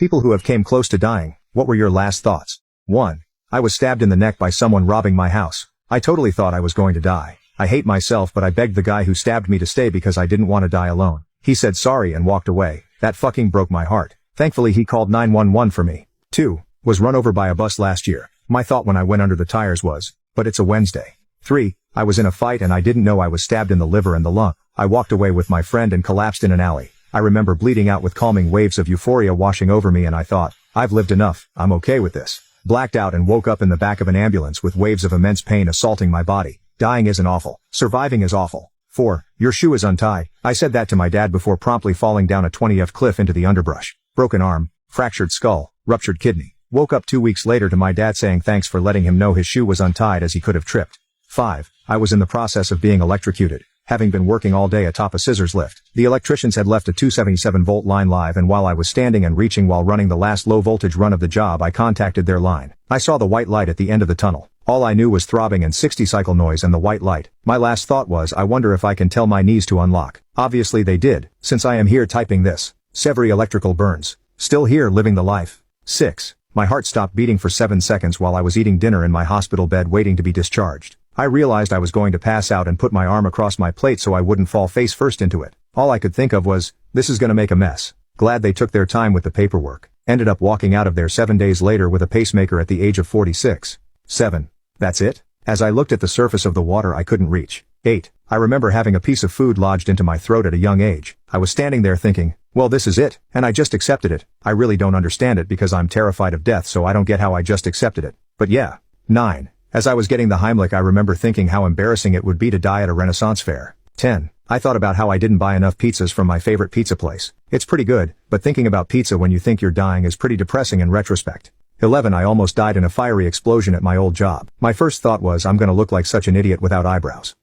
People who have came close to dying, what were your last thoughts? 1. I was stabbed in the neck by someone robbing my house. I totally thought I was going to die. I hate myself, but I begged the guy who stabbed me to stay because I didn't want to die alone. He said sorry and walked away. That fucking broke my heart. Thankfully he called 911 for me. 2. Was run over by a bus last year. My thought when I went under the tires was, but it's a Wednesday. 3. I was in a fight and I didn't know I was stabbed in the liver and the lung. I walked away with my friend and collapsed in an alley. I remember bleeding out with calming waves of euphoria washing over me and I thought, I've lived enough, I'm okay with this. Blacked out and woke up in the back of an ambulance with waves of immense pain assaulting my body. Dying isn't awful. Surviving is awful. 4. Your shoe is untied. I said that to my dad before promptly falling down a 20-foot cliff into the underbrush. Broken arm, fractured skull, ruptured kidney. Woke up 2 weeks later to my dad saying thanks for letting him know his shoe was untied as he could have tripped. 5. I was in the process of being electrocuted. Having been working all day atop a scissors lift. The electricians had left a 277-volt line live and while I was standing and reaching while running the last low-voltage run of the job I contacted their line. I saw the white light at the end of the tunnel. All I knew was throbbing and 60-cycle noise and the white light. My last thought was I wonder if I can tell my knees to unlock. Obviously they did, since I am here typing this. Severy electrical burns. Still here living the life. 6. My heart stopped beating for 7 seconds while I was eating dinner in my hospital bed waiting to be discharged. I realized I was going to pass out and put my arm across my plate so I wouldn't fall face first into it. All I could think of was, this is gonna make a mess. Glad they took their time with the paperwork. Ended up walking out of there 7 days later with a pacemaker at the age of 46. 7. That's it? As I looked at the surface of the water I couldn't reach. 8. I remember having a piece of food lodged into my throat at a young age. I was standing there thinking, well this is it, and I just accepted it. I really don't understand it because I'm terrified of death so I don't get how I just accepted it. But yeah. 9. As I was getting the Heimlich I remember thinking how embarrassing it would be to die at a Renaissance fair. 10. I thought about how I didn't buy enough pizzas from my favorite pizza place. It's pretty good, but thinking about pizza when you think you're dying is pretty depressing in retrospect. 11. I almost died in a fiery explosion at my old job. My first thought was I'm gonna look like such an idiot without eyebrows.